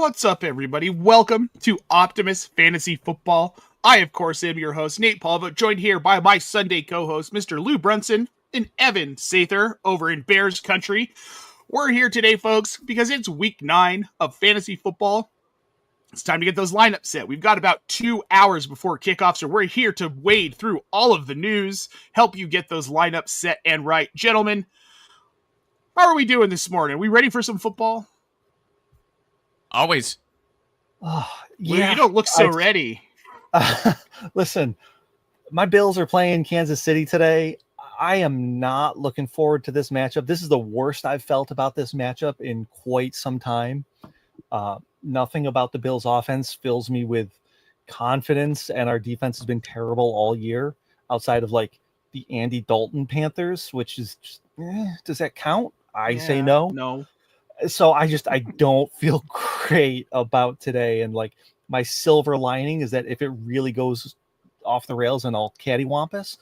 What's up, everybody? Welcome to Optimus Fantasy Football. I, of course, am your host, Nate Polvogt, joined here by my Sunday co-host, Mr. Lou Brunson and Evan Sather over in Bears Country. We're here today, folks, because it's week 9 of fantasy football. It's time to get those lineups set. We've got about 2 hours before kickoff, so we're here to wade through all of the news, help you get those lineups set and right. Gentlemen, how are we doing this morning? Are we ready for some football? Always. Oh, yeah. Well, you don't look so ready. Listen, my Bills are playing Kansas City today. I am not looking forward to this matchup. This is the worst I've felt about this matchup in quite some time. Nothing about the Bills offense fills me with confidence, and our defense has been terrible all year outside of like the Andy Dalton Panthers, which is just, does that count? I say no. No. So I don't feel great about today. And like my silver lining is that if it really goes off the rails and all cattywampus,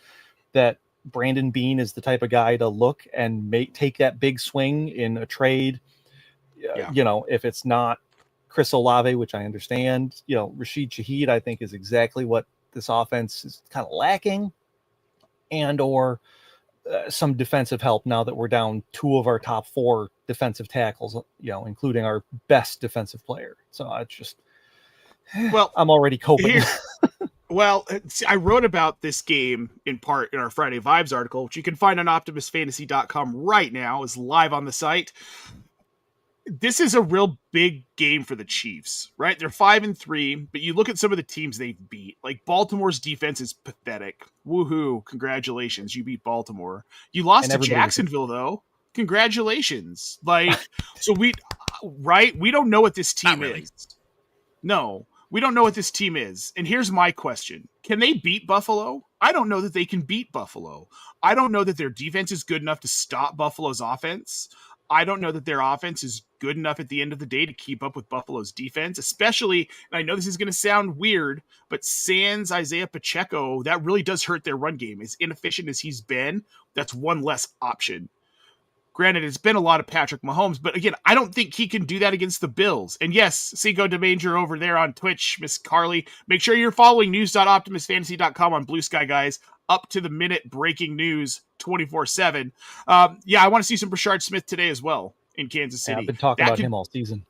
that Brandon Beane is the type of guy to look and take that big swing in a trade. Yeah. You know, if it's not Chris Olave, which I understand, Rashid Shaheed, I think is exactly what this offense is kind of lacking, and or some defensive help now that we're down 2 of our top 4 defensive tackles, including our best defensive player. So it's just, I'm already coping. Well, I wrote about this game in part in our Friday Vibes article, which you can find on optimusfantasy.com right now, is live on the site. This is a real big game for the Chiefs, right? They're 5-3, but you look at some of the teams they've beat. Like Baltimore's defense is pathetic. Woohoo! Congratulations, you beat Baltimore. You lost to Jacksonville, though. Congratulations! Like, so we don't know what this team is. No, we don't know what this team is. And here's my question: can they beat Buffalo? I don't know that they can beat Buffalo. I don't know that their defense is good enough to stop Buffalo's offense. I don't know that their offense is good enough at the end of the day to keep up with Buffalo's defense, especially, and I know this is going to sound weird, but sans Isiah Pacheco, that really does hurt their run game. As inefficient as he's been, that's one less option. Granted, it's been a lot of Patrick Mahomes, but again, I don't think he can do that against the Bills. And yes, Cinco de Manger over there on Twitch, Miss Carly, make sure you're following news.optimusfantasy.com on Blue Sky, guys. Up to the minute breaking news 24/7. I want to see some Brashard Smith today as well in Kansas City. Yeah, I've been talking about him all season.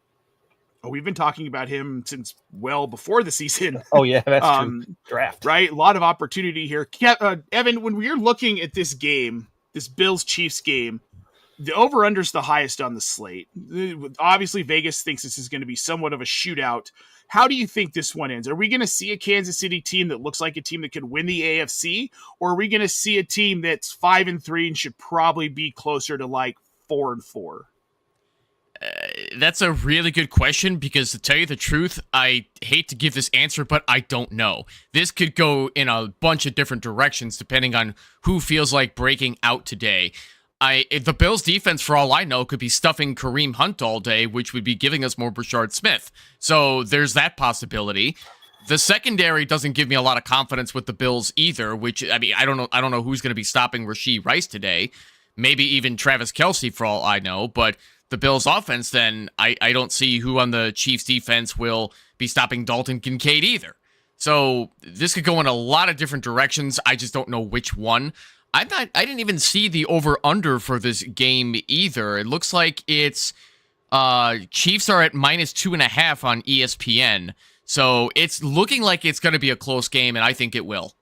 Oh, we've been talking about him since well before the season. Oh yeah, that's true. Draft. Right? A lot of opportunity here. Evan, when we're looking at this game, this Bills-Chiefs game, the over-under's the highest on the slate. Obviously, Vegas thinks this is going to be somewhat of a shootout. How do you think this one ends? Are we going to see a Kansas City team that looks like a team that could win the AFC? Or are we going to see a team that's 5-3 and should probably be closer to like 4-4? That's a really good question, because to tell you the truth, I hate to give this answer, but I don't know. This could go in a bunch of different directions depending on who feels like breaking out today. The Bills defense, for all I know, could be stuffing Kareem Hunt all day, which would be giving us more Brashard Smith. So there's that possibility. The secondary doesn't give me a lot of confidence with the Bills either, which, I mean, I don't know who's going to be stopping Rashee Rice today. Maybe even Travis Kelce, for all I know. But the Bills offense, then I don't see who on the Chiefs defense will be stopping Dalton Kincaid either. So this could go in a lot of different directions. I just don't know which one. I didn't even see the over-under for this game either. It looks like it's Chiefs are at -2.5 on ESPN. So it's looking like it's going to be a close game, and I think it will.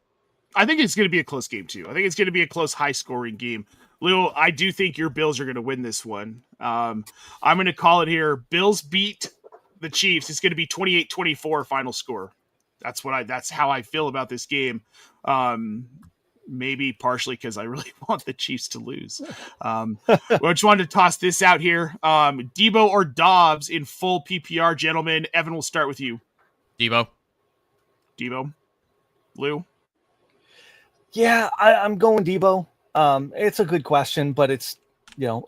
I think it's going to be a close game, too. I think it's going to be a close, high-scoring game. Lou, I do think your Bills are going to win this one. I'm going to call it here. Bills beat the Chiefs. It's going to be 28-24 final score. That's how I feel about this game. Maybe partially because I really want the Chiefs to lose. I just wanted to toss this out here. Debo or Dobbs in full PPR, gentlemen. Evan, we'll start with you. Debo. Lou? Yeah, I'm going Debo. It's a good question, but it's,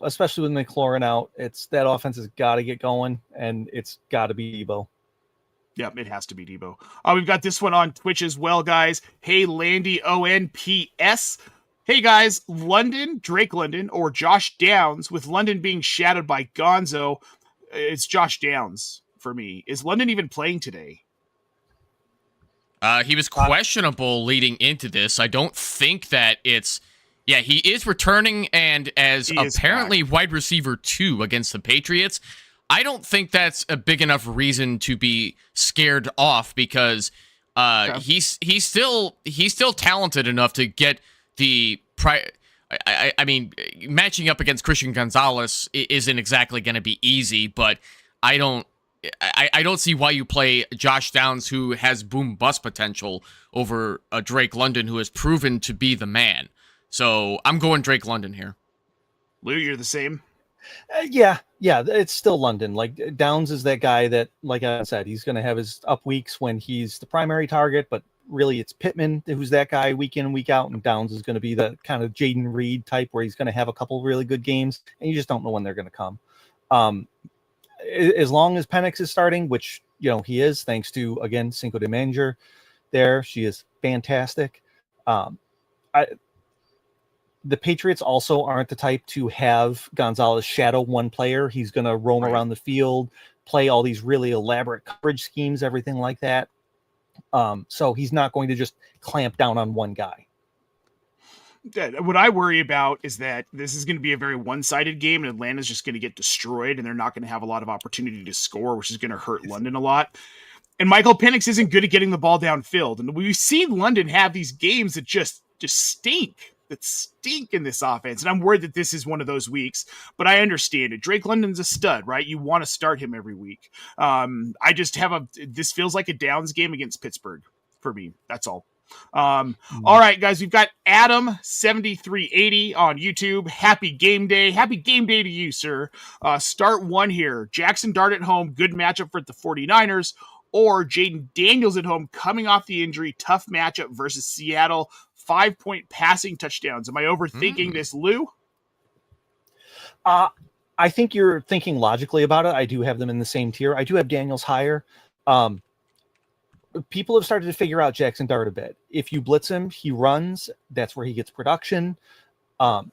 especially with McLaurin out, it's that offense has got to get going, and it's got to be Debo. Yep, it has to be Debo. We've got this one on Twitch as well, guys. Hey, Landy ONPS. Hey, guys, Drake London, or Josh Downs, with London being shadowed by Gonzo. It's Josh Downs for me. Is London even playing today? He was questionable leading into this. I don't think that it's... Yeah, he is returning, and as apparently wide receiver 2 against the Patriots. I don't think that's a big enough reason to be scared off, because he's still talented enough to get the... I mean, matching up against Christian Gonzalez isn't exactly going to be easy, but I don't see why you play Josh Downs, who has boom-bust potential, over a Drake London, who has proven to be the man. So I'm going Drake London here. Lou, you're the same? Yeah, it's still London. Like, Downs is that guy that, like I said, he's going to have his up weeks when he's the primary target, but really it's Pittman who's that guy week in and week out, and Downs is going to be the kind of Jayden Reed type where he's going to have a couple really good games, and you just don't know when they're going to come. As long as Penix is starting, which, he is, thanks to, again, Cinco de Manger there. She is fantastic. The Patriots also aren't the type to have Gonzalez shadow one player. He's going to roam around the field, play all these really elaborate coverage schemes, everything like that. So he's not going to just clamp down on one guy. What I worry about is that this is going to be a very one-sided game, and Atlanta's just going to get destroyed, and they're not going to have a lot of opportunity to score, which is going to hurt London a lot. And Michael Penix isn't good at getting the ball downfield. And we've seen London have these games that just stink in this offense. And I'm worried that this is one of those weeks, but I understand it. Drake London's a stud, right? You want to start him every week. This feels like a Downs game against Pittsburgh for me. That's all. All right, guys, we've got Adam 7380 on YouTube. Happy game day to you, sir. Start one here. Jackson Dart at home, good matchup for the 49ers, or Jayden Daniels at home coming off the injury, tough matchup versus Seattle, 5-point passing touchdowns. Am I overthinking this, Lou? I think you're thinking logically about it. I do have them in the same tier. I do have Daniels higher. People have started to figure out Jackson Dart a bit. If you blitz him, he runs. That's where he gets production.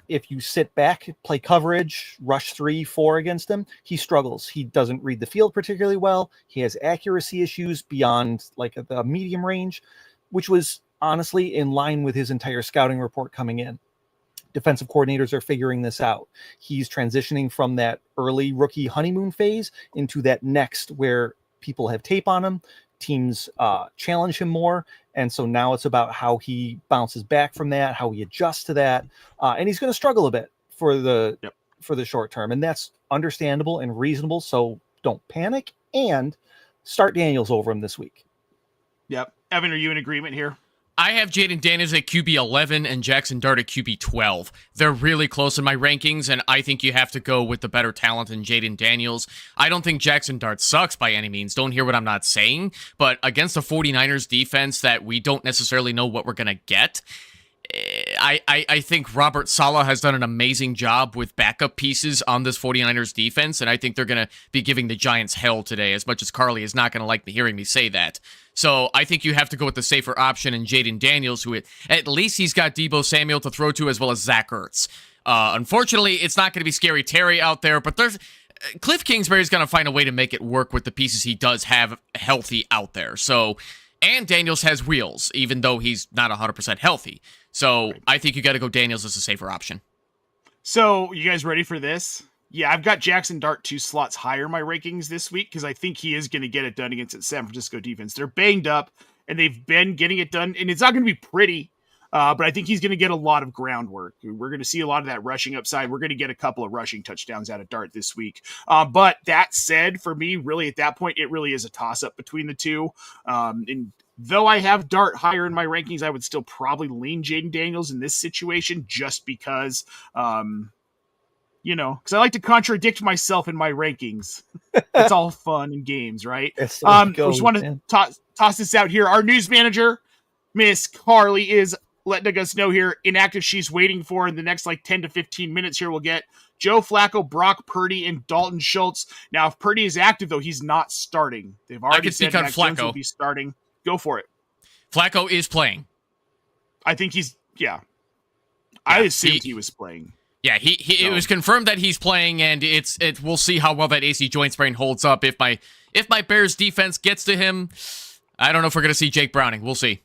If you sit back, play coverage, rush 3-4 against him, he struggles. He doesn't read the field particularly well. He has accuracy issues beyond like the medium range, which was honestly in line with his entire scouting report coming in. Defensive coordinators are figuring this out. He's transitioning from that early rookie honeymoon phase into that next where people have tape on him. Teams challenge him more. And so now it's about how he bounces back from that, how he adjusts to that. And he's going to struggle a bit for the short term. And that's understandable and reasonable. So don't panic and start Daniels over him this week. Yep. Evan, are you in agreement here? I have Jayden Daniels at QB 11 and Jackson Dart at QB 12. They're really close in my rankings, and I think you have to go with the better talent in Jayden Daniels. I don't think Jackson Dart sucks by any means. Don't hear what I'm not saying. But against the 49ers defense that we don't necessarily know what we're going to get, I think Robert Saleh has done an amazing job with backup pieces on this 49ers defense, and I think they're going to be giving the Giants hell today, as much as Carly is not going to like me hearing me say that. So I think you have to go with the safer option in Jayden Daniels, who at least he's got Deebo Samuel to throw to, as well as Zach Ertz. Unfortunately, it's not going to be Scary Terry out there, but Cliff Kingsbury's going to find a way to make it work with the pieces he does have healthy out there. So, and Daniels has wheels, even though he's not 100% healthy. So I think you got to go Daniels as a safer option. So you guys ready for this? Yeah, I've got Jackson Dart 2 slots higher in my rankings this week because I think he is going to get it done against the San Francisco defense. They're banged up, and they've been getting it done, and it's not going to be pretty, but I think he's going to get a lot of groundwork. We're going to see a lot of that rushing upside. We're going to get a couple of rushing touchdowns out of Dart this week. But that said, for me, really at that point, it really is a toss-up between the two. And though I have Dart higher in my rankings, I would still probably lean Jayden Daniels in this situation just because... because I like to contradict myself in my rankings. It's all fun and games, right? I just want to toss this out here. Our news manager, Miss Carly, is letting us know here inactive she's waiting for in the next 10 to 15 minutes here. We'll get Joe Flacco, Brock Purdy, and Dalton Schultz. Now, if Purdy is active, though, he's not starting. They've already said Mac Jones will be starting. Go for it. Flacco is playing. I think he's, I assumed he was playing. Yeah, it was confirmed that he's playing, and we'll see how well that AC joint sprain holds up. If my Bears defense gets to him, I don't know if we're gonna see Jake Browning. We'll see.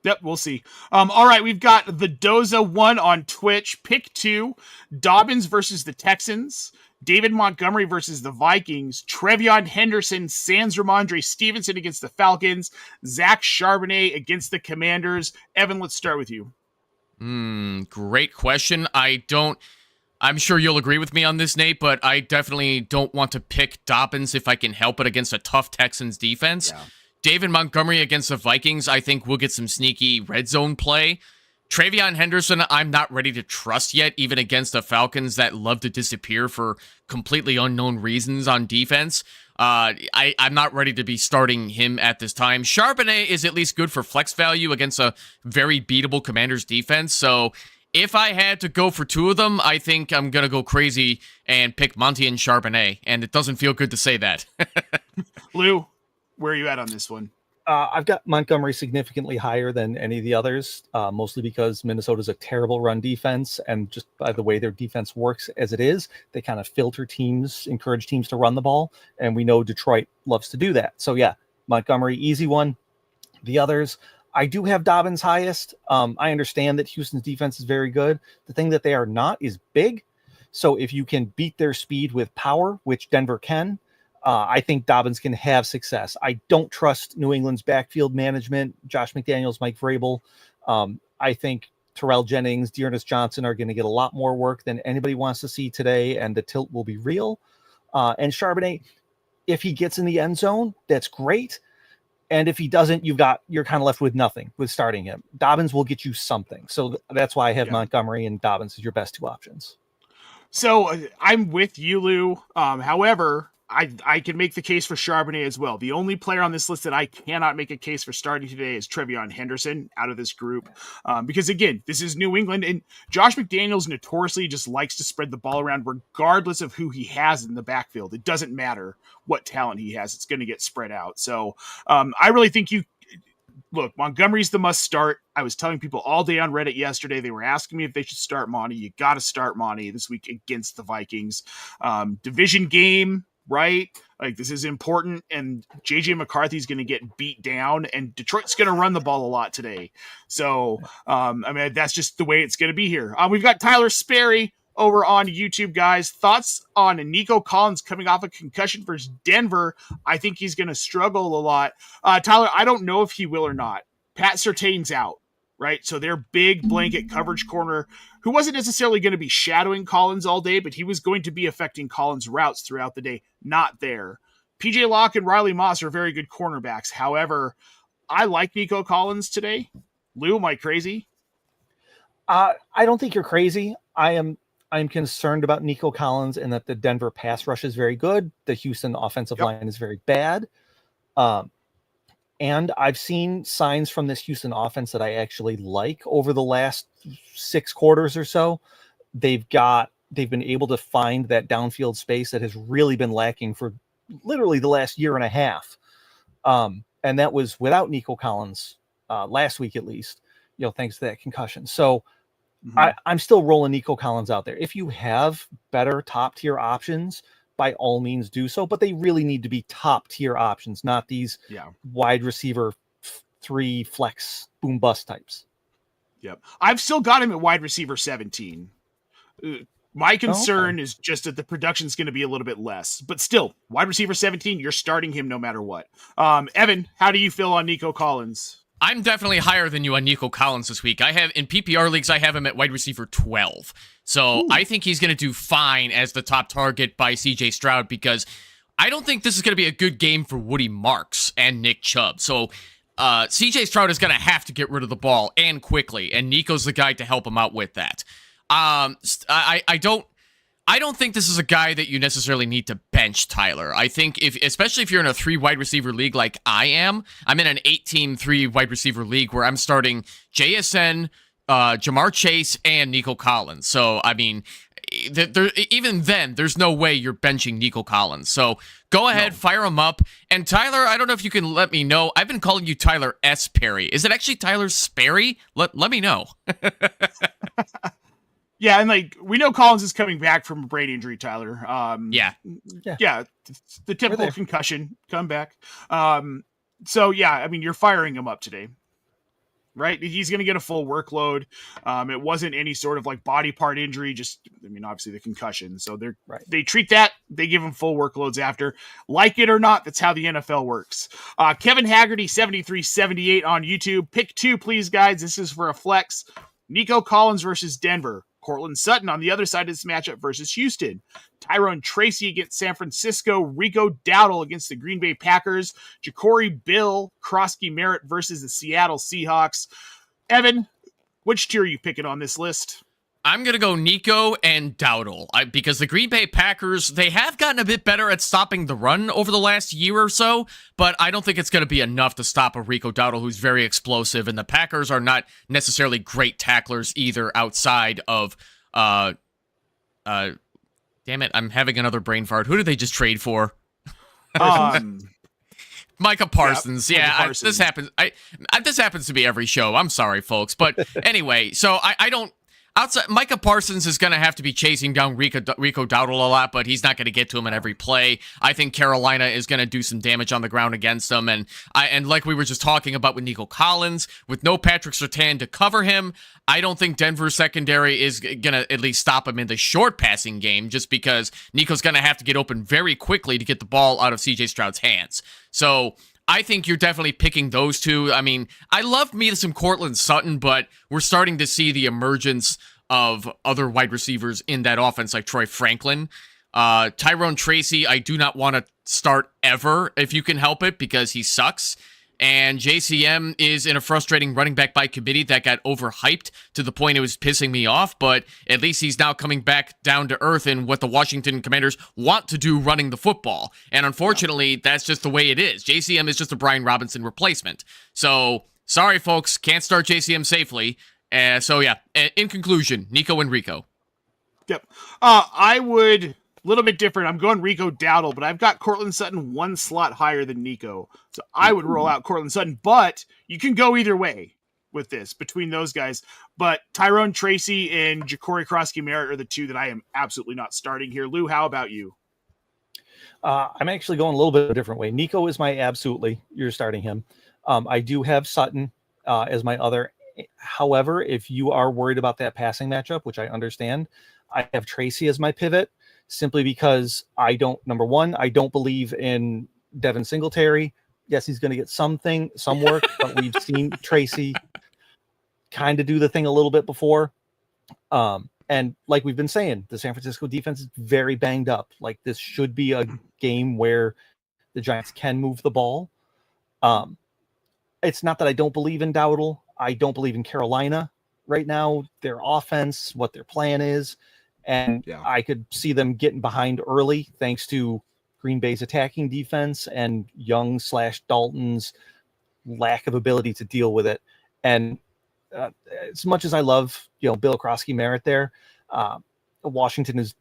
Yep, we'll see. All right, we've got the Doza 1 on Twitch. Pick 2, Dobbins versus the Texans. David Montgomery versus the Vikings. Trevion Henderson, Sans Ramondre Stevenson against the Falcons. Zach Charbonnet against the Commanders. Evan, let's start with you. Great question. I'm sure you'll agree with me on this, Nate, but I definitely don't want to pick Dobbins if I can help it against a tough Texans defense. Yeah. David Montgomery against the Vikings, I think we'll get some sneaky red zone play. Trevion Henderson, I'm not ready to trust yet, even against the Falcons that love to disappear for completely unknown reasons on defense. I'm not ready to be starting him at this time. Charbonnet is at least good for flex value against a very beatable Commanders defense. So if I had to go for two of them, I think I'm going to go crazy and pick Monty and Charbonnet. And it doesn't feel good to say that. Lou, where are you at on this one? I've got Montgomery significantly higher than any of the others, mostly because Minnesota's a terrible run defense. And just by the way their defense works as it is, they kind of filter teams, encourage teams to run the ball. And we know Detroit loves to do that. So yeah, Montgomery, easy one. The others, I do have Dobbins highest. I understand that Houston's defense is very good. The thing that they are not is big. So if you can beat their speed with power, which Denver can, I think Dobbins can have success. I don't trust New England's backfield management, Josh McDaniels, Mike Vrabel. I think Terrell Jennings, Dearness Johnson are going to get a lot more work than anybody wants to see today, and the tilt will be real. And Charbonnet, if he gets in the end zone, that's great. And if he doesn't, you're kind of left with nothing with starting him. Dobbins will get you something. So that's why I have Montgomery and Dobbins as your best two options. So I'm with you, Lou. However, I can make the case for Charbonnet as well. The only player on this list that I cannot make a case for starting today is Trevion Henderson out of this group. Because again, this is New England, and Josh McDaniels notoriously just likes to spread the ball around regardless of who he has in the backfield. It doesn't matter what talent he has. It's going to get spread out. So I really think look, Montgomery's the must start. I was telling people all day on Reddit yesterday, they were asking me if they should start Monty. You got to start Monty this week against the Vikings. Division game, right? Like, this is important, and JJ McCarthy's going to get beat down, and Detroit's going to run the ball a lot today. So, I mean, that's just the way it's going to be here. We've got Tyler Sperry over on YouTube, guys. Thoughts on Nico Collins coming off a concussion versus Denver? I think he's going to struggle a lot. Tyler, I don't know if he will or not. Pat Surtain's out, right? So their big blanket coverage corner, who wasn't necessarily going to be shadowing Collins all day, but he was going to be affecting Collins' routes throughout the day, not there. PJ Locke and Riley Moss are very good cornerbacks. However, I like Nico Collins today. Lou, am I crazy? I don't think you're crazy. I'm concerned about Nico Collins and that the Denver pass rush is very good. The Houston offensive line is very bad. And I've seen signs from this Houston offense that I actually like over the last 6 quarters or so. They've been able to find that downfield space that has really been lacking for literally the last year and a half. And that was without Nico Collins last week, at least, thanks to that concussion. So I'm still rolling Nico Collins out there. If you have better top tier options, by all means do so, but they really need to be top tier options, not these wide receiver 3 flex boom bust types. Yep. I've still got him at wide receiver 17. My concern is just that the production is going to be a little bit less, but still wide receiver 17, you're starting him no matter what. Evan, how do you feel on Nico Collins? I'm definitely higher than you on Nico Collins this week. In PPR leagues, I have him at wide receiver 12. So I think he's going to do fine as the top target by CJ Stroud, because I don't think this is going to be a good game for Woody Marks and Nick Chubb. So CJ Stroud is going to have to get rid of the ball, and quickly, and Nico's the guy to help him out with that. I don't think this is a guy that you necessarily need to bench, Tyler. I think especially if you're in a 3 wide receiver league like I am, I'm in an 8-team 3 wide receiver league where I'm starting JSN, Jamar Chase, and Nico Collins. So, I mean, even then, there's no way you're benching Nico Collins. So go ahead, fire him up. And Tyler, I don't know if you can let me know. I've been calling you Tyler S. Perry. Is it actually Tyler Sperry? Let me know. Yeah, and like we know Collins is coming back from a brain injury, Tyler. Yeah. The typical concussion comeback. So yeah, I mean, you're firing him up today, right? He's going to get a full workload. It wasn't any sort of like body part injury, just, I mean, obviously the concussion. So they treat that, they give him full workloads after. Like it or not, that's how the NFL works. Kevin Haggerty, 7378 on YouTube. Pick 2, please, guys. This is for a flex. Nico Collins versus Denver. Cortland Sutton on the other side of this matchup versus Houston. Tyrone Tracy against San Francisco. Rico Dowdle against the Green Bay Packers. Ja'Cory Bill, Krosky Merritt versus the Seattle Seahawks. Evan, which tier are you picking on this list? I'm going to go Nico and Dowdle because the Green Bay Packers, they have gotten a bit better at stopping the run over the last year or so, but I don't think it's going to be enough to stop a Rico Dowdle who's very explosive, and the Packers are not necessarily great tacklers either outside of, damn it, I'm having another brain fart. Who did they just trade for? Micah Parsons. Parsons. This happens. This happens to be every show. I'm sorry, folks. But anyway, so I don't... Outside, Micah Parsons is going to have to be chasing down Rico Dowdle a lot, but he's not going to get to him in every play. I think Carolina is going to do some damage on the ground against him, and like we were just talking about with Nico Collins, with no Patrick Surtain to cover him, I don't think Denver's secondary is going to at least stop him in the short passing game, just because Nico's going to have to get open very quickly to get the ball out of C.J. Stroud's hands. So I think you're definitely picking those two. I mean, I love me some Cortland Sutton, but we're starting to see the emergence of other wide receivers in that offense, like Troy Franklin. Tyrone Tracy, I do not want to start ever if you can help it because he sucks. And JCM is in a frustrating running back by committee that got overhyped to the point it was pissing me off, but at least he's now coming back down to earth in what the Washington Commanders want to do running the football. And unfortunately, that's just the way it is. JCM is just a Brian Robinson replacement. So, sorry folks, can't start JCM safely. So yeah, in conclusion, Nico and Rico. Yep. I would... A little bit different. I'm going Rico Dowdle, but I've got Cortland Sutton one slot higher than Nico. So I would roll out Cortland Sutton, but you can go either way with this between those guys. But Tyrone Tracy and Ja'Cory Krosky Merritt are the two that I am absolutely not starting here. Lou, how about you? I'm actually going a little bit of a different way. Nico is my absolutely. You're starting him. I do have Sutton as my other. However, if you are worried about that passing matchup, which I understand, I have Tracy as my pivot. Simply because number one, I don't believe in Devin Singletary. Yes, he's going to get some work, but we've seen Tracy kind of do the thing a little bit before. And like we've been saying, the San Francisco defense is very banged up. Like this should be a game where the Giants can move the ball. It's not that I don't believe in Dowdle. I don't believe in Carolina right now, their offense, what their plan is. And I could see them getting behind early thanks to Green Bay's attacking defense and Young/Dalton's lack of ability to deal with it. And as much as I love, Bill Krosky Merritt there, Washington is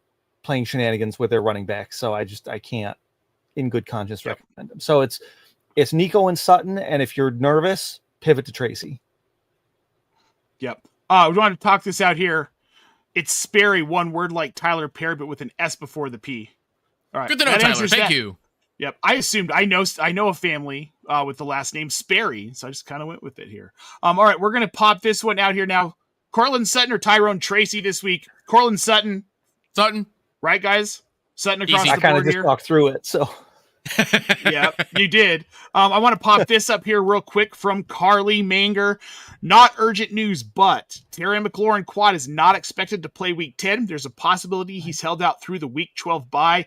playing shenanigans with their running back. So I can't in good conscience recommend them. So it's Nico and Sutton. And if you're nervous, pivot to Tracy. Yep. We want to talk this out here. It's Sperry, one word like Tyler Perry, but with an S before the P. All right. Good to know, Tyler. Thank you. Yep. I assumed I know a family with the last name Sperry, so I just kind of went with it here. All right, we're gonna pop this one out here now. Cortland Sutton or Tyrone Tracy this week? Cortland Sutton. Right, guys? Sutton across the board here. I kind of just walked through it, so. Yeah, you did. I want to pop this up here real quick from Carly Manger. Not urgent news, but Terry McLaurin quad is not expected to play week 10. There's a possibility he's held out through the week 12 bye.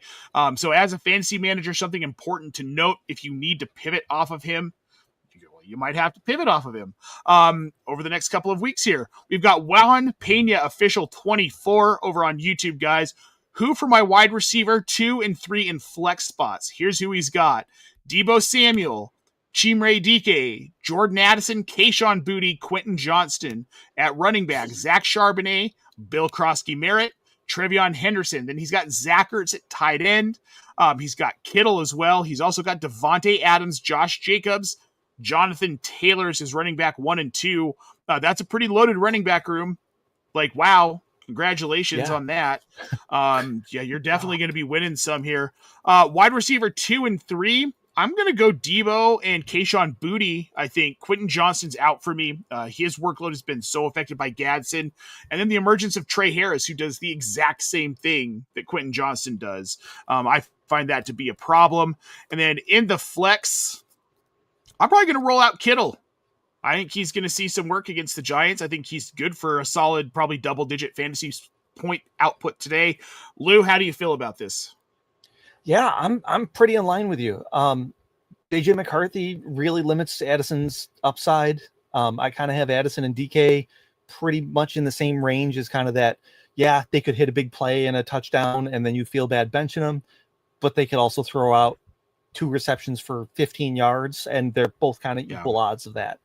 So as a fantasy manager, something important to note, if you need to pivot off of him, you might have to pivot off of him over the next couple of weeks here. We've got Juan Pena official 24 over on YouTube, guys. Who for my wide receiver 2 and 3 in flex spots? Here's who he's got. Deebo Samuel, Chimere Dike, Jordan Addison, Kayshon Boutte, Quentin Johnston. At running back, Zach Charbonnet, Bill Krosky Merritt, Trevion Henderson. Then he's got Zach Ertz at tight end. He's got Kittle as well. He's also got Devontae Adams, Josh Jacobs, Jonathan Taylor is his running back 1 and 2. That's a pretty loaded running back room. Like, wow. Congratulations Yeah. on that. Yeah, you're definitely going to be winning some here. Wide receiver 2 and 3. I'm going to go Debo and Kayshon Boutte. I think Quentin Johnston's out for me. His workload has been so affected by Gadsden. And then the emergence of Trey Harris, who does the exact same thing that Quentin Johnston does. I find that to be a problem. And then in the flex, I'm probably going to roll out Kittle. I think he's going to see some work against the Giants. I think he's good for a solid, probably double-digit fantasy point output today. Lou, how do you feel about this? Yeah, I'm pretty in line with you. JJ McCarthy really limits Addison's upside. I kind of have Addison and DK pretty much in the same range as kind of that. Yeah, they could hit a big play and a touchdown, and then you feel bad benching them, but they could also throw out 2 receptions for 15 yards, and they're both kind of equal odds of that.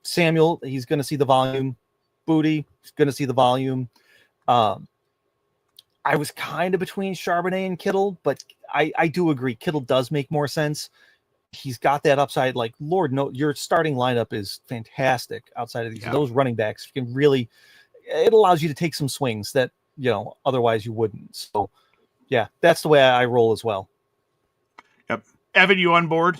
Samuel, he's going to see the volume. Boutte, he's going to see the volume. I was kind of between Charbonnet and Kittle, but I do agree. Kittle does make more sense. He's got that upside. Like, Lord, no, your starting lineup is fantastic outside of these. Those running backs can really, it allows you to take some swings that, otherwise you wouldn't. So, yeah, that's the way I roll as well. Yep. Evan, you on board?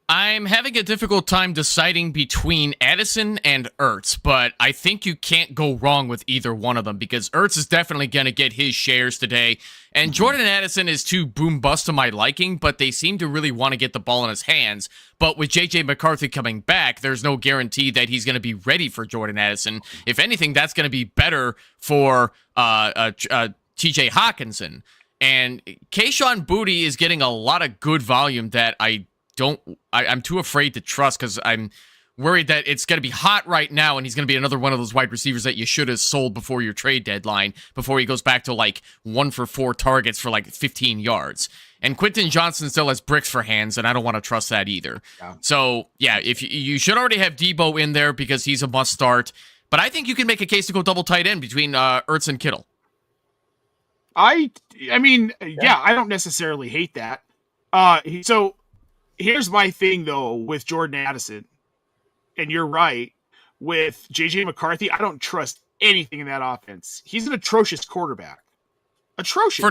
I'm having a difficult time deciding between Addison and Ertz, but I think you can't go wrong with either one of them because Ertz is definitely going to get his shares today, and Jordan Addison is too boom-bust to my liking, but they seem to really want to get the ball in his hands. But with J.J. McCarthy coming back, there's no guarantee that he's going to be ready for Jordan Addison. If anything, that's going to be better for T.J. Hawkinson. And Kayshon Boutte is getting a lot of good volume that I'm too afraid to trust because I'm worried that it's going to be hot right now and he's going to be another one of those wide receivers that you should have sold before your trade deadline, before he goes back to like 1 for 4 targets for like 15 yards. And Quentin Johnston still has bricks for hands, and I don't want to trust that either. Yeah. So, yeah, if you should already have Debo in there because he's a must start, but I think you can make a case to go double tight end between Ertz and Kittle. I mean, I don't necessarily hate that. So here's my thing, though, with Jordan Addison. And you're right. With J.J. McCarthy, I don't trust anything in that offense. He's an atrocious quarterback. Atrocious.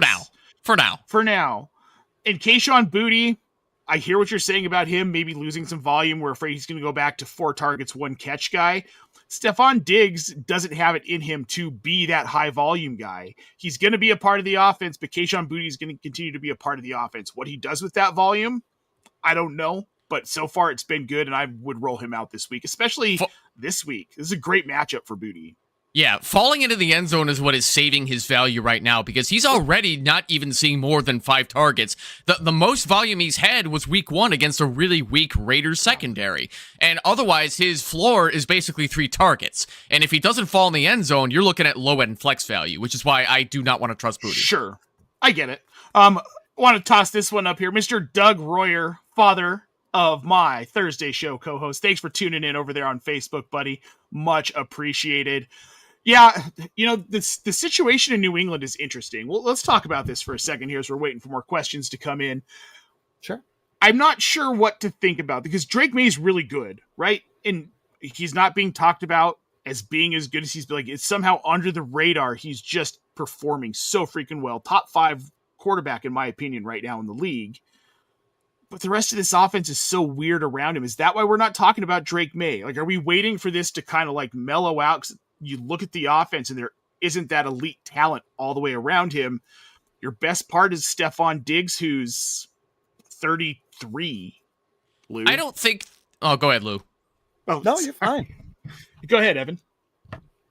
For now. And Kayshon Boutte, I hear what you're saying about him, maybe losing some volume. We're afraid he's going to go back to 4 targets, 1 catch guy. Stephon Diggs doesn't have it in him to be that high volume guy. He's going to be a part of the offense, but Kayshon Boutte is going to continue to be a part of the offense. What he does with that volume, I don't know, but so far it's been good, and I would roll him out this week, especially this week. This is a great matchup for Boutte. Yeah, falling into the end zone is what is saving his value right now because he's already not even seeing more than 5 targets. The most volume he's had was week 1 against a really weak Raiders secondary. And otherwise, his floor is basically 3 targets. And if he doesn't fall in the end zone, you're looking at low-end flex value, which is why I do not want to trust Boutte. Sure, I get it. Want to toss this one up here. Mr. Doug Royer, father of my Thursday show co-host. Thanks for tuning in over there on Facebook, buddy. Much appreciated. Yeah, the situation in New England is interesting. Well, let's talk about this for a second here as we're waiting for more questions to come in. Sure. I'm not sure what to think about because Drake May is really good, right? And he's not being talked about as being as good as he's been. Like, it's somehow under the radar. He's just performing so freaking well. Top 5 quarterback, in my opinion, right now in the league. But the rest of this offense is so weird around him. Is that why we're not talking about Drake May? Like, are we waiting for this to kind of like mellow out? 'Cause you look at the offense and there isn't that elite talent all the way around him. Your best part is Stephon Diggs, who's 33. Lou. I don't think... Oh, go ahead, Lou. Oh, no, you're fine. Go ahead, Evan.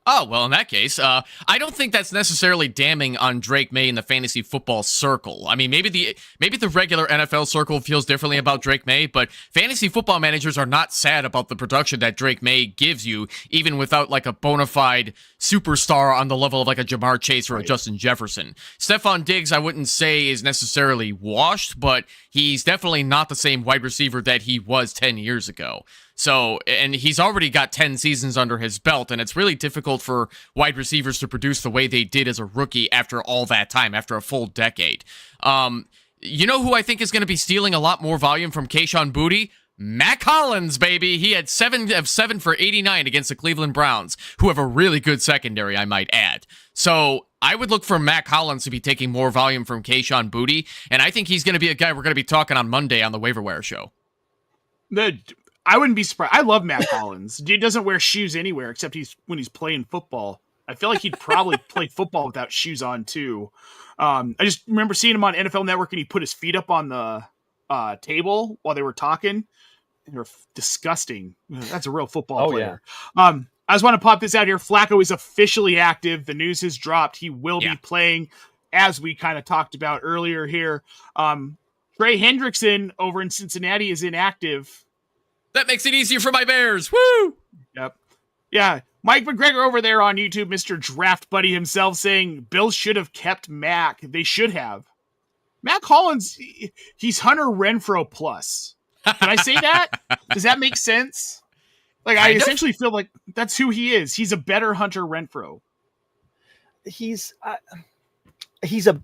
Oh, well, in that case, I don't think that's necessarily damning on Drake May in the fantasy football circle. I mean, maybe the regular NFL circle feels differently about Drake May, but fantasy football managers are not sad about the production that Drake May gives you, even without like a bona fide superstar on the level of like a Jamar Chase or a Justin Jefferson. Stephon Diggs, I wouldn't say is necessarily washed, but he's definitely not the same wide receiver that he was 10 years ago. So, and he's already got 10 seasons under his belt, and it's really difficult for wide receivers to produce the way they did as a rookie after all that time, after a full decade. You know who I think is going to be stealing a lot more volume from Kayshon Boutte? Mac Hollins, baby. He had 7 of 7 for 89 against the Cleveland Browns, who have a really good secondary, I might add. So I would look for Mac Hollins to be taking more volume from Kayshon Boutte, and I think he's going to be a guy we're going to be talking on Monday on the Waiver Wire Show. I wouldn't be surprised. I love Mac Hollins. He doesn't wear shoes anywhere except when he's playing football. I feel like he'd probably play football without shoes on too. I just remember seeing him on NFL Network and he put his feet up on the table while they were talking. They were disgusting. That's a real football player. Yeah. I just want to pop this out here. Flacco is officially active. The news has dropped. He will be playing, as we kind of talked about earlier here. Trey Hendrickson over in Cincinnati is inactive. That makes it easier for my Bears. Woo! Yep. Yeah. Mike McGregor over there on YouTube, Mr. Draft Buddy himself, saying Bills should have kept Mac. They should have. Mac Hollins, he's Hunter Renfrow plus. Can I say that? Does that make sense? Like, I essentially feel like that's who he is. He's a better Hunter Renfrow. He's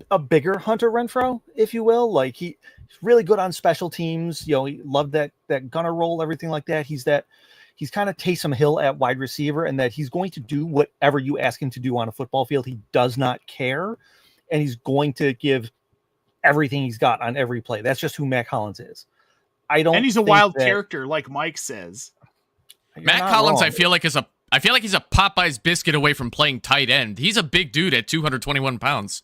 a bigger Hunter Renfrow, if you will. Like, he's really good on special teams. You know, he loved that gunner roll, everything like that. He's kind of Taysom Hill at wide receiver, and that he's going to do whatever you ask him to do on a football field. He does not care, and he's going to give everything he's got on every play. That's just who Mac Hollins is. And he's a wild character, like Mike says. Mac Hollins, I feel like he's a Popeye's biscuit away from playing tight end. He's a big dude at 221 pounds.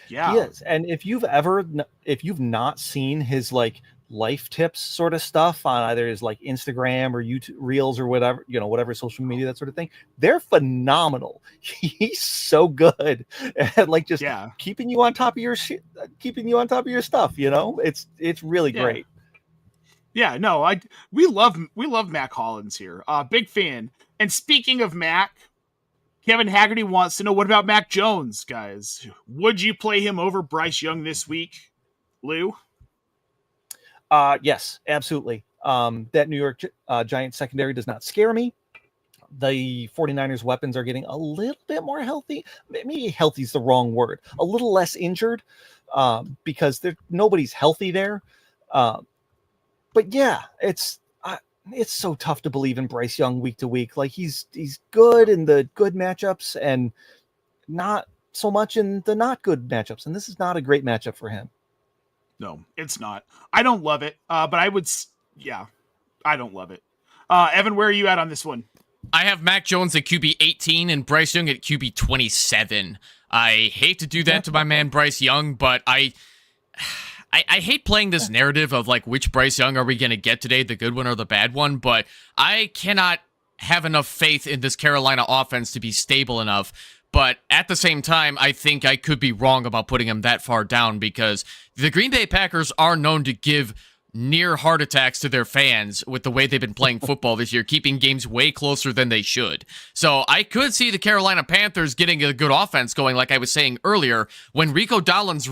Yeah, he is. And if you've not seen his like life tips sort of stuff on either his like Instagram or YouTube Reels or whatever, whatever social media, that sort of thing, they're phenomenal. He's so good at like just keeping you on top of your shit, keeping you on top of your stuff. It's really great. Yeah, no, we love Mac Hollins here. Big fan. And speaking of Mac, Kevin Haggerty wants to know, what about Mac Jones, guys? Would you play him over Bryce Young this week, Lou? Yes, absolutely. That New York Giants secondary does not scare me. The 49ers weapons are getting a little bit more healthy. Maybe healthy is the wrong word. A little less injured because nobody's healthy there. But yeah, it's so tough to believe in Bryce Young week to week. Like he's good in the good matchups and not so much in the not good matchups. And this is not a great matchup for him. No, it's not. I don't love it. But I don't love it. Evan, where are you at on this one? I have Mac Jones at QB 18 and Bryce Young at QB 27. I hate to do that to my man Bryce Young, but I hate playing this narrative of like, which Bryce Young are we going to get today, the good one or the bad one, but I cannot have enough faith in this Carolina offense to be stable enough. But at the same time, I think I could be wrong about putting him that far down because the Green Bay Packers are known to give near heart attacks to their fans with the way they've been playing football this year, keeping games way closer than they should. So I could see the Carolina Panthers getting a good offense going, like I was saying earlier, when Rico Dowdle's...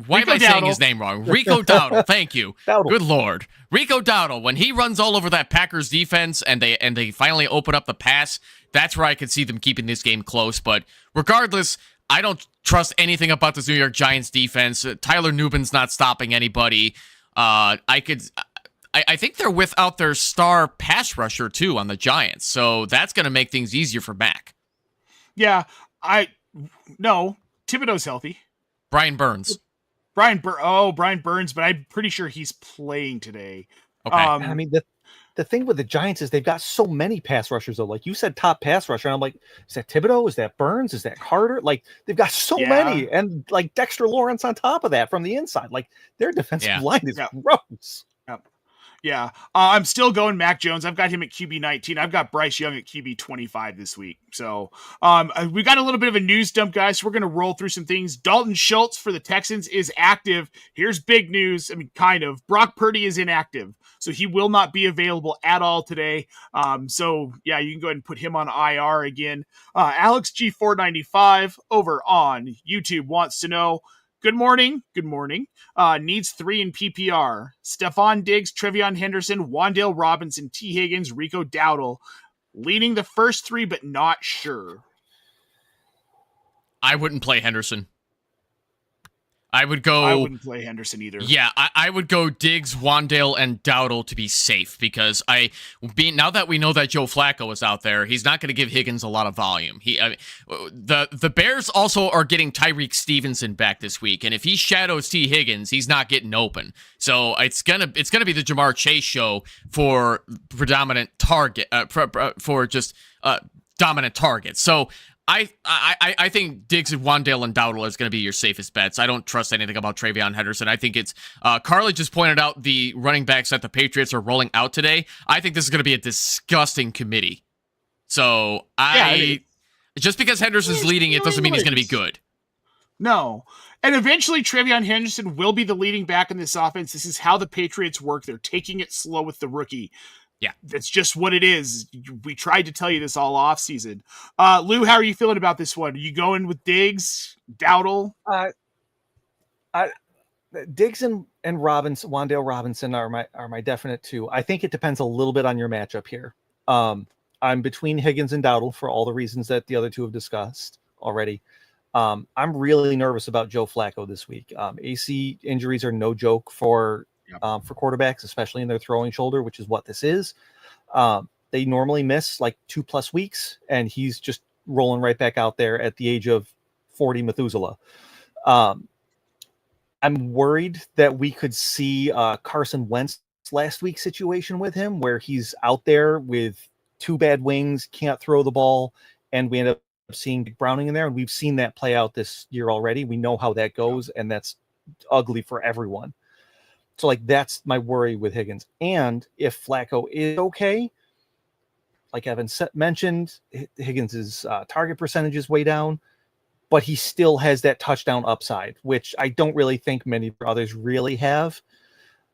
Why am I saying his name wrong? Rico Dowdle. Thank you. Dowdle. Good Lord. Rico Dowdle, when he runs all over that Packers defense and they finally open up the pass, that's where I could see them keeping this game close. But regardless, I don't trust anything about this New York Giants defense. Tyler Nubin's not stopping anybody. I think they're without their star pass rusher too on the Giants. So that's going to make things easier for Mac. Yeah, no. Thibodeau's healthy. Brian Burns, but I'm pretty sure he's playing today. Okay. I mean, the thing with the Giants is they've got so many pass rushers, though. Like you said, top pass rusher. And I'm like, is that Thibodeau? Is that Burns? Is that Carter? Like they've got so many. And like Dexter Lawrence on top of that from the inside. Like their defensive line is gross. Yeah. I'm still going Mac Jones. I've got him at QB 19. I've got Bryce Young at QB 25 this week. So we got a little bit of a news dump, guys. So we're going to roll through some things. Dalton Schultz for the Texans is active. Here's big news. I mean, kind of. Brock Purdy is inactive. So he will not be available at all today. So yeah, you can go ahead and put him on IR again. Alex G495 over on YouTube wants to know, Good morning. Needs 3 in PPR. Stephon Diggs, Trevion Henderson, Wan'Dale Robinson, T. Higgins, Rico Dowdle. Leading the first 3, but not sure. I wouldn't play Henderson. I would go. I wouldn't play Henderson either. Yeah, I would go Diggs, Wandale, and Dowdle to be safe because now that we know that Joe Flacco is out there, he's not going to give Higgins a lot of volume. The Bears also are getting Tyreek Stevenson back this week, and if he shadows T. Higgins, he's not getting open. So it's gonna be the Jamar Chase show for predominant target dominant targets. So I think Diggs and Wandale and Dowdle is going to be your safest bets. I don't trust anything about Travion Henderson. I think it's Carly just pointed out the running backs that the Patriots are rolling out today. I think this is going to be a disgusting committee. So just because Henderson's leading it doesn't mean he's going to be good. No. And eventually Travion Henderson will be the leading back in this offense. This is how the Patriots work. They're taking it slow with the rookie. Yeah, that's just what it is. We tried to tell you this all off season. Lou, how are you feeling about this one? Are you going with Diggs, Dowdle? Diggs and Wandale Robinson are my definite two. I think it depends a little bit on your matchup here. I'm between Higgins and Dowdle for all the reasons that the other two have discussed already. I'm really nervous about Joe Flacco this week. AC injuries are no joke for quarterbacks, especially in their throwing shoulder, which is what this is. They normally miss like 2+ weeks, and he's just rolling right back out there at the age of 40 Methuselah. I'm worried that we could see Carson Wentz last week's situation with him, where he's out there with 2 bad wings, can't throw the ball, and we end up seeing Big Browning in there, and we've seen that play out this year already. We know how that goes, and that's ugly for everyone. So, that's my worry with Higgins. And if Flacco is okay, like Evan mentioned, Higgins' target percentage is way down, but he still has that touchdown upside, which I don't really think many others really have.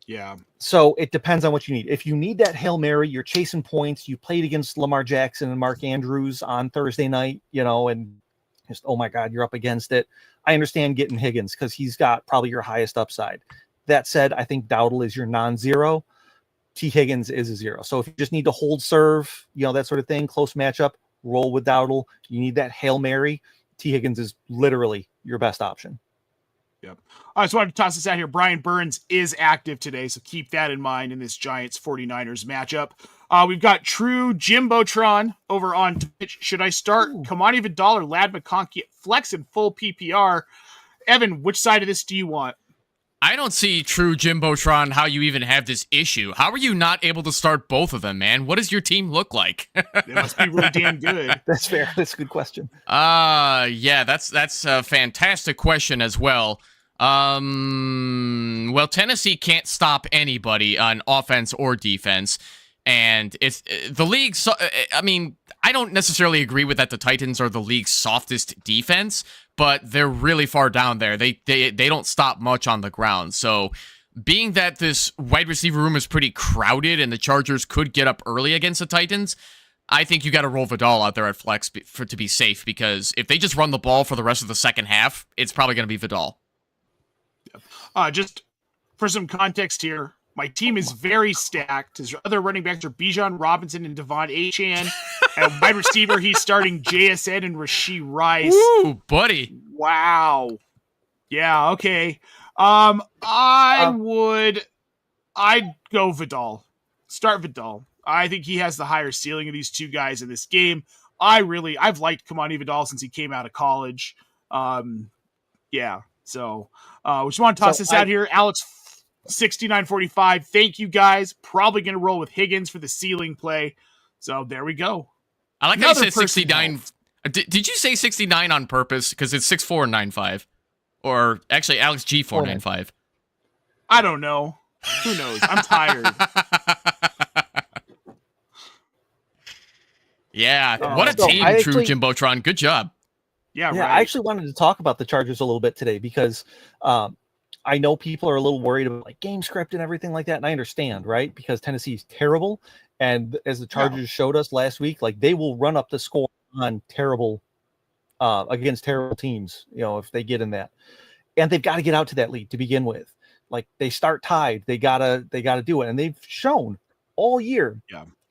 Yeah. So it depends on what you need. If you need that Hail Mary, you're chasing points, you played against Lamar Jackson and Mark Andrews on Thursday night, and just, oh my God, you're up against it. I understand getting Higgins because he's got probably your highest upside. That said, I think Dowdle is your non-zero. T. Higgins is a 0. So if you just need to hold serve, that sort of thing, close matchup, roll with Dowdle. You need that Hail Mary. T. Higgins is literally your best option. Yep. I just wanted to toss this out here. Brian Burns is active today, so keep that in mind in this Giants 49ers matchup. We've got True Jimbotron over on Twitch. Should I start Kamani Vidal or Lad McConkey at flex and full PPR? Evan, which side of this do you want? I don't see True Jimbotron how you even have this issue. How are you not able to start both of them, man? What does your team look like? They must be really damn good. That's fair. That's a good question. Yeah, that's a fantastic question as well. Well, Tennessee can't stop anybody on offense or defense. And it's the league. I mean, I don't necessarily agree with that. The Titans are the league's softest defense, but they're really far down there. They don't stop much on the ground. So, being that this wide receiver room is pretty crowded and the Chargers could get up early against the Titans, I think you got to roll Vidal out there at flex to be safe, because if they just run the ball for the rest of the second half, it's probably going to be Vidal. Just for some context here, my team is very stacked. His other running backs are Bijan Robinson and Devon Achane. At wide receiver, he's starting JSN and Rashee Rice. Ooh, buddy. Wow. Yeah, okay. I'd go Vidal. Start Vidal. I think he has the higher ceiling of these two guys in this game. I've liked Kamani Vidal since he came out of college. Yeah. So, we just want to toss this out here. Alex 6945. Thank you guys. Probably going to roll with Higgins for the ceiling play. So there we go. I like how you said 69. Did you say 69 on purpose? Because it's 6495. Or actually, Alex G495. I don't know. Who knows? I'm tired. Yeah. What a team, True Jimbotron. Good job. Yeah, right. I actually wanted to talk about the Chargers a little bit today because I know people are a little worried about game script and everything like that, and I understand, right? Because Tennessee's terrible, and as the Chargers showed us last week, they will run up the score on terrible against terrible teams, if they get in that, and they've got to get out to that lead to begin with. They start tied, they gotta do it, and they've shown all year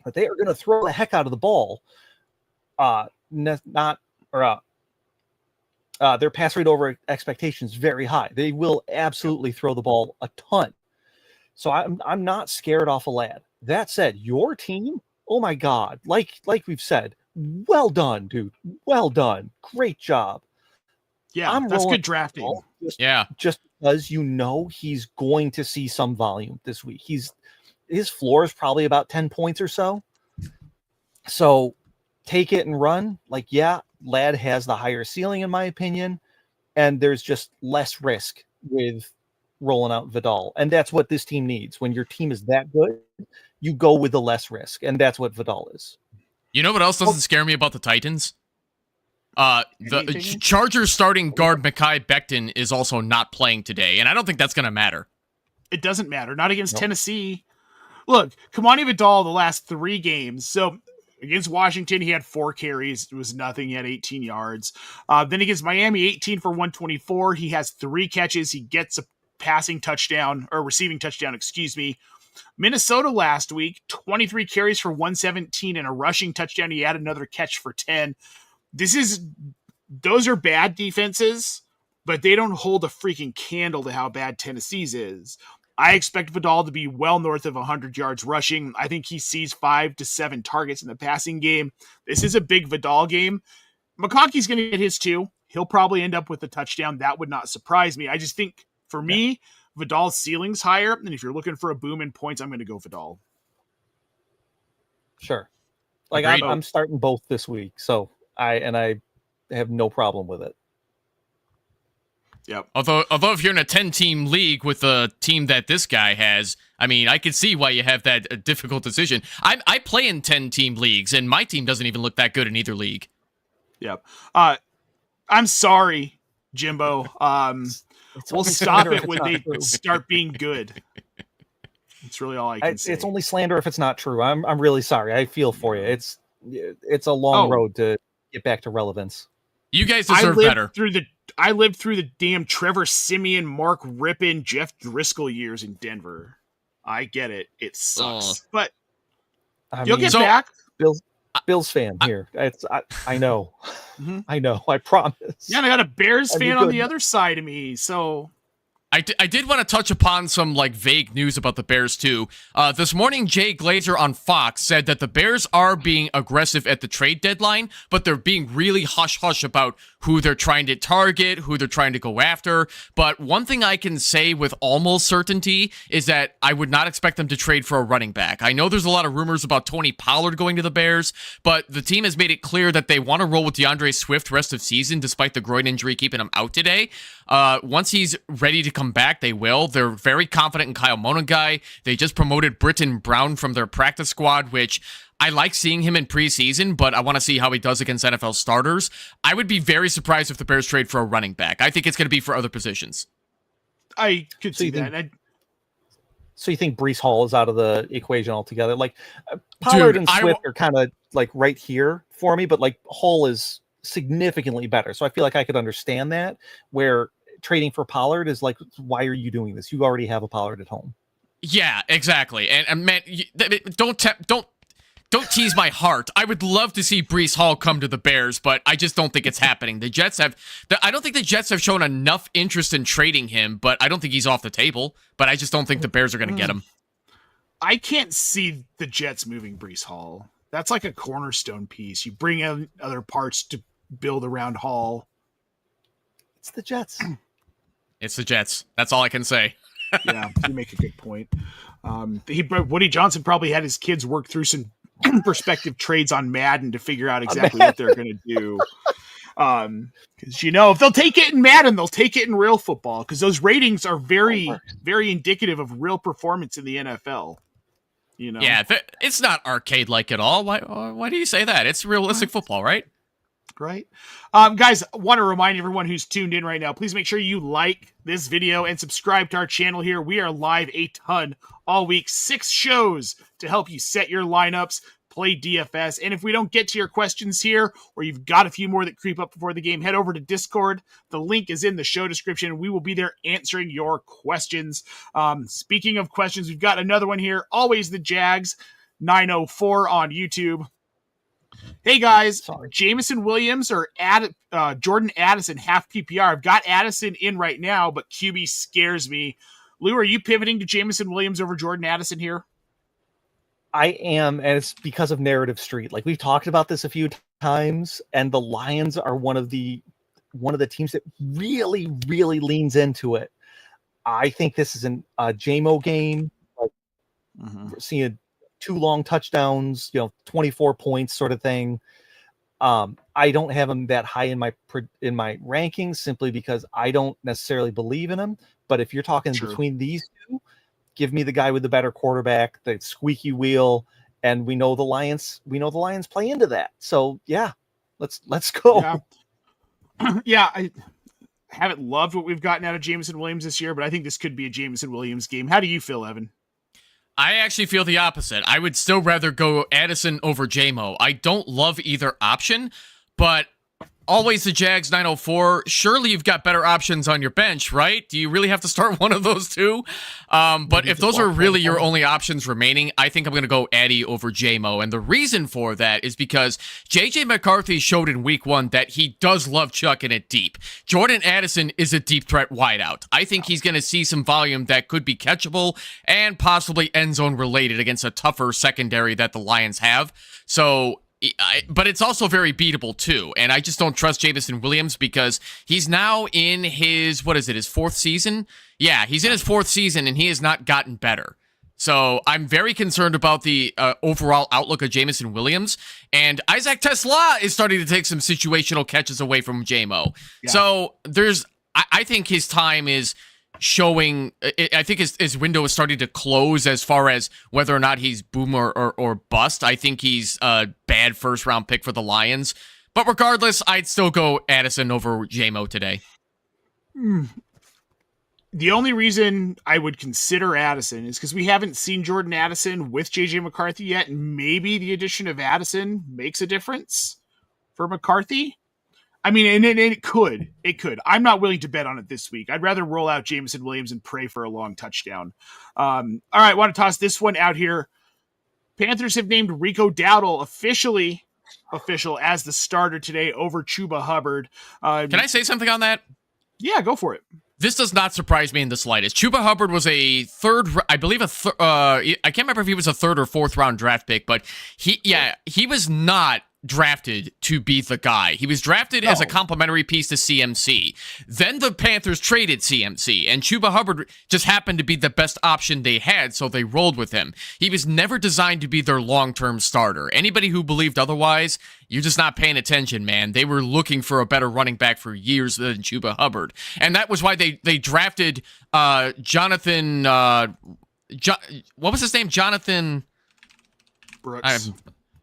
that they are going to throw the heck out of the ball, Their pass rate over expectations very high. They will absolutely throw the ball a ton. So I'm not scared off a lad. That said, your team, oh my God, like we've said, well done, dude. Well done. Great job. Yeah, that's good drafting. Just because he's going to see some volume this week. His floor is probably about 10 points or so. So take it and run. Lad has the higher ceiling in my opinion, and there's just less risk with rolling out Vidal. And that's what this team needs. When your team is that good, you go with the less risk, and that's what Vidal is. You know what else doesn't scare me about the Titans? The Chargers starting guard Mekhi Becton is also not playing today, and I don't think that's going to matter. It doesn't matter. Not against Tennessee. Look, Kamani Vidal the last 3 games. So against Washington, he had 4 carries. It was nothing. He had 18 yards. Then against Miami, 18 for 124. He has 3 catches. He gets a receiving touchdown, excuse me. Minnesota last week, 23 carries for 117 and a rushing touchdown. He had another catch for 10. Those are bad defenses, but they don't hold a freaking candle to how bad Tennessee's is. I expect Vidal to be well north of 100 yards rushing. I think he sees 5 to 7 targets in the passing game. This is a big Vidal game. McConkey's going to get his too. He'll probably end up with a touchdown. That would not surprise me. I just think, for me, Vidal's ceiling's higher, and if you're looking for a boom in points, I'm going to go Vidal. Sure. I'm starting both this week, so I have no problem with it. Yep. Although if you're in a 10-team league with a team that this guy has, I mean, I can see why you have that difficult decision. I play in 10-team leagues, and my team doesn't even look that good in either league. Yep. I'm sorry, Jimbo. We'll stop it when they start being good. It's really all I can say. It's only slander if it's not true. I'm really sorry. I feel for you. It's a long road to get back to relevance. You guys deserve better. I lived through the damn Trevor Siemian, Mark Rippon, Jeff Driscoll years in Denver. I get it. It sucks. But you'll get back. Bills fan here. I know. I know. I promise. Yeah, and I got a Bears fan on the other side of me, so... I did want to touch upon some vague news about the Bears too. This morning, Jay Glazer on Fox said that the Bears are being aggressive at the trade deadline, but they're being really hush-hush about who they're trying to target, who they're trying to go after. But one thing I can say with almost certainty is that I would not expect them to trade for a running back. I know there's a lot of rumors about Tony Pollard going to the Bears, but the team has made it clear that they want to roll with DeAndre Swift rest of season, despite the groin injury keeping him out today. Once he's ready to come back, they will. They're very confident in Kyle Monangai. They just promoted Britton Brown from their practice squad, which I like seeing him in preseason, but I want to see how he does against NFL starters. I would be very surprised if the Bears trade for a running back. I think it's going to be for other positions. I could see that. So you think Breece Hall is out of the equation altogether? Pollard and Swift are kind of right here for me, but Hall is significantly better. So I feel like I could understand that, where trading for Pollard is why are you doing this? You already have a Pollard at home. Yeah, exactly. And man, don't tease my heart. I would love to see Breece Hall come to the Bears, but I just don't think it's happening. I don't think the Jets have shown enough interest in trading him, but I don't think he's off the table. But I just don't think the Bears are going to get him. I can't see the Jets moving Breece Hall. That's like a cornerstone piece. You bring in other parts to build around Hall. It's the Jets. It's the Jets. That's all I can say. Yeah, you make a good point. Woody Johnson probably had his kids work through some prospective trades on Madden to figure out exactly what they're going to do. Because if they'll take it in Madden, they'll take it in real football, because those ratings are very, very indicative of real performance in the NFL. Yeah, it's not arcade-like at all. Why do you say that? It's realistic football, right? Right. Guys, I want to remind everyone who's tuned in right now, please make sure you like this video and subscribe to our channel here. We are live a ton all week, 6 shows to help you set your lineups, play DFS. And if we don't get to your questions here, or you've got a few more that creep up before the game, head over to Discord. The link is in the show description. We will be there answering your questions. Speaking of questions, we've got another one here. Always the Jags 904 on YouTube. Hey guys, Sorry. Jameson Williams or Jordan Addison half PPR. I've got Addison in right now, but QB scares me. Lou, are you pivoting to Jameson Williams over Jordan Addison here? I am, and it's because of Narrative Street. Like we've talked about this a few times, and the Lions are one of the teams that really, really leans into it. I think this is a JMO game. Like, we're seeing 2 long touchdowns, 24 points sort of thing. I don't have him that high in my rankings simply because I don't necessarily believe in him. But if you're talking between these two, give me the guy with the better quarterback, the squeaky wheel, and we know the Lions play into that. So yeah, let's go. Yeah. Yeah, I haven't loved what we've gotten out of Jameson Williams this year, but I think this could be a Jameson Williams game. How do you feel, Evan? I actually feel the opposite. I would still rather go Addison over JMO. I don't love either option, but always the Jags 904. Surely you've got better options on your bench, right? Do you really have to start one of those two? But if those are really your only options remaining, I think I'm going to go Addy over JMO. And the reason for that is because JJ McCarthy showed in week 1 that he does love chucking it deep. Jordan Addison is a deep threat wideout. I think he's going to see some volume that could be catchable and possibly end zone related against a tougher secondary that the Lions have. So but it's also very beatable too, and I just don't trust Jameson Williams because he's now in his, his 4th season? Yeah, he's in his 4th season, and he has not gotten better. So I'm very concerned about the overall outlook of Jameson Williams, and Isaac Tesla is starting to take some situational catches away from JMO. Yeah. So I think his time is showing. I think his window is starting to close as far as whether or not he's boom or bust. I think he's a bad first round pick for the Lions, but regardless, I'd still go Addison over JMO today. The only reason I would consider Addison is because we haven't seen Jordan Addison with JJ McCarthy yet, and maybe the addition of Addison makes a difference for McCarthy. I mean, and it could. I'm not willing to bet on it this week. I'd rather roll out Jameson Williams and pray for a long touchdown. All right, want to toss this one out here. Panthers have named Rico Dowdle official as the starter today over Chuba Hubbard. Can I say something on that? Yeah, go for it. This does not surprise me in the slightest. Chuba Hubbard was a third, I believe I can't remember if he was a 3rd or 4th round draft pick, but he was not drafted to be the guy. He was drafted as a complimentary piece to CMC. Then the Panthers traded CMC, and Chuba Hubbard just happened to be the best option they had, so they rolled with him. He was never designed to be their long-term starter. Anybody who believed otherwise, you're just not paying attention, man. They were looking for a better running back for years than Chuba Hubbard. And that was why they drafted Jonathan... what was his name? Jonathan... Brooks.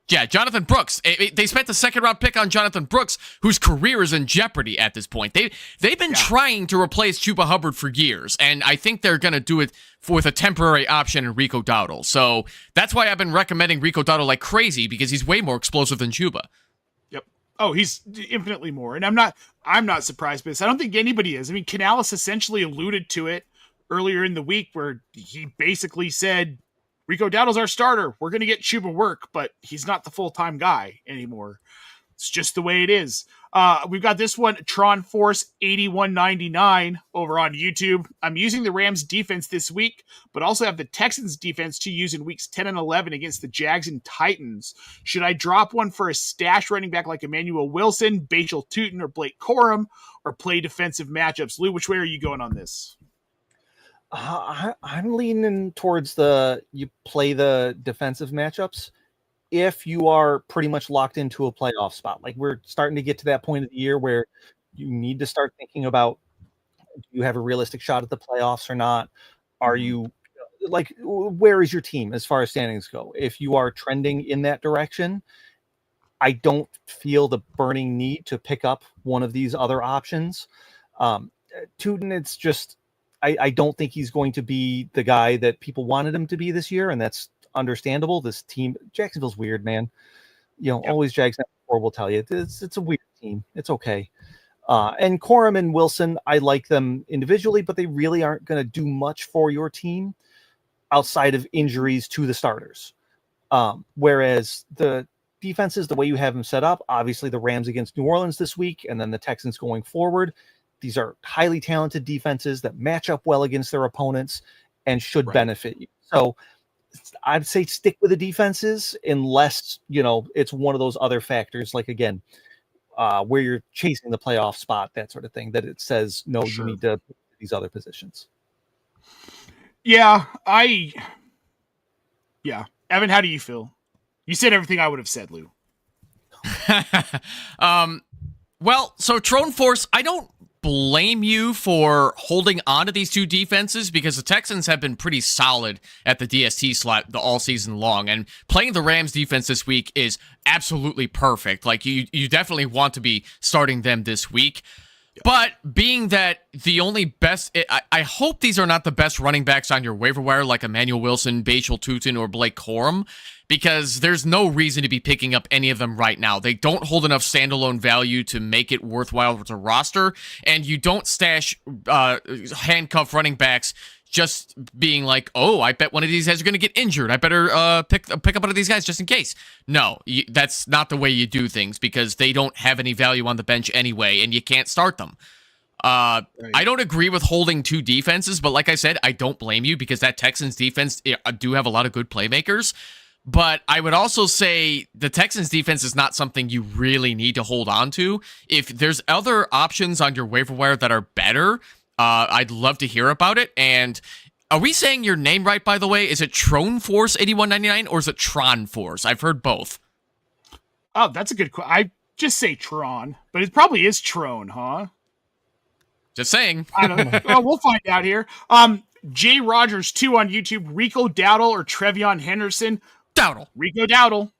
Jonathan Brooks. They spent the 2nd round pick on Jonathan Brooks, whose career is in jeopardy at this point. They've been trying to replace Chuba Hubbard for years, and I think they're going to do it with a temporary option in Rico Dowdle. So that's why I've been recommending Rico Dowdle like crazy, because he's way more explosive than Chuba. Yep. Oh, he's infinitely more, and I'm not surprised by this. I don't think anybody is. I mean, Canales essentially alluded to it earlier in the week, where he basically said, Rico Dowdle's our starter. We're going to get Chuba work, but he's not the full-time guy anymore. It's just the way it is. We've got this one, Tron Force 8199 over on YouTube. I'm using the Rams defense this week, but also have the Texans defense to use in weeks 10 and 11 against the Jags and Titans. Should I drop one for a stash running back like Emmanuel Wilson, Bachel Tootin, or Blake Corum, or play defensive matchups? Lou, which way are you going on this? I'm leaning towards you play the defensive matchups if you are pretty much locked into a playoff spot. Like, we're starting to get to that point of the year where you need to start thinking about, do you have a realistic shot at the playoffs or not? Are you, like, where is your team as far as standings go? If you are trending in that direction, I don't feel the burning need to pick up one of these other options. Tootin, it's just, I don't think he's going to be the guy that people wanted him to be this year, and that's understandable. This team, Jacksonville's weird, man. Always Jags will tell you it's a weird team. It's okay. And Corum and Wilson, I like them individually, but they really aren't going to do much for your team outside of injuries to the starters. Whereas the defenses, the way you have them set up, obviously the Rams against New Orleans this week, and then the Texans going forward. These are highly talented defenses that match up well against their opponents and should benefit you. So I'd say stick with the defenses unless, it's one of those other factors, like, again, where you're chasing the playoff spot, that sort of thing, that it says, no, you need to put these other positions. Yeah, Evan, how do you feel? You said everything I would have said, Lou. Well, so Tyrone Force, I don't blame you for holding on to these two defenses because the Texans have been pretty solid at the DST slot all season long, and playing the Rams defense this week is absolutely perfect. Like, you definitely want to be starting them this week. But being that the only best, I hope these are not the best running backs on your waiver wire, like Emmanuel Wilson, Bashal Tutin, or Blake Corum, because there's no reason to be picking up any of them right now. They don't hold enough standalone value to make it worthwhile to roster, and you don't stash handcuff running backs just being like, oh, I bet one of these guys are going to get injured. I better pick up one of these guys just in case. No, that's not the way you do things because they don't have any value on the bench anyway, and you can't start them. I don't agree with holding two defenses, but like I said, I don't blame you because that Texans defense do have a lot of good playmakers. But I would also say the Texans defense is not something you really need to hold on to. If there's other options on your waiver wire that are better, I'd love to hear about it. And are we saying your name right, by the way? Is it Tron Force 8199 or is it Tron Force? I've heard both. Oh, that's a good question. I just say Tron, but it probably is Tron, huh? Just saying. I don't know. Well, we'll find out here. J Rogers 2 on YouTube. Rico Dowdle or Trevion Henderson? Dowdle. Rico Dowdle.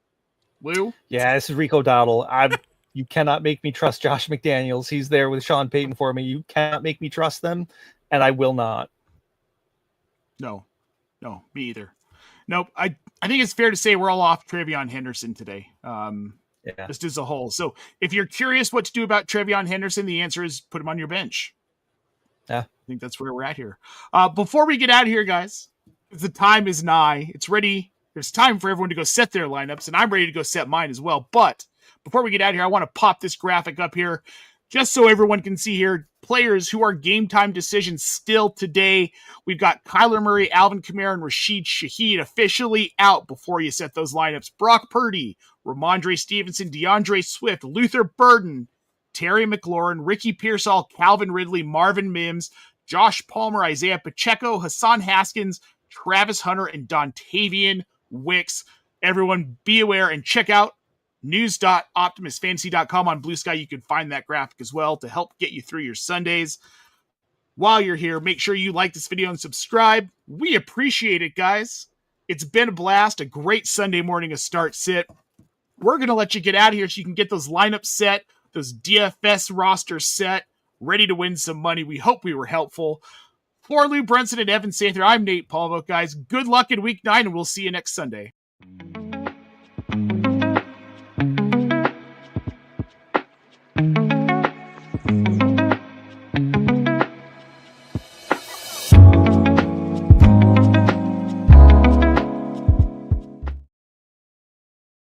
Lou? Yeah, this is Rico Dowdle. You cannot make me trust Josh McDaniels. He's there with Sean Payton for me. You cannot make me trust them, and I will not. No, me either. Nope. I think it's fair to say we're all off Trevion Henderson today. Just as a whole. So if you're curious what to do about Trevion Henderson, the answer is put him on your bench. Yeah. I think that's where we're at here. Before we get out of here, guys, the time is nigh. It's ready. There's time for everyone to go set their lineups, and I'm ready to go set mine as well. But before we get out of here, I want to pop this graphic up here just so everyone can see here players who are game time decisions still today. We've got Kyler Murray, Alvin Kamara, and Rashid Shaheed officially out before you set those lineups. Brock Purdy, Ramondre Stevenson, DeAndre Swift, Luther Burden, Terry McLaurin, Ricky Pearsall, Calvin Ridley, Marvin Mims, Josh Palmer, Isiah Pacheco, Hassan Haskins, Travis Hunter, and Dontavian Wicks. Everyone be aware and check out news.optimusfantasy.com on Blue Sky. You can find that graphic as well to help get you through your Sundays. While you're here, make sure you like this video and subscribe. We appreciate it, guys. It's been a blast, a great Sunday morning of Start Sit. We're going to let you get out of here so you can get those lineups set, those DFS rosters set, ready to win some money. We hope we were helpful. For Lou Brunson and Evan Sather, I'm Nate Polvogt, guys. Good luck in Week 9, and we'll see you next Sunday.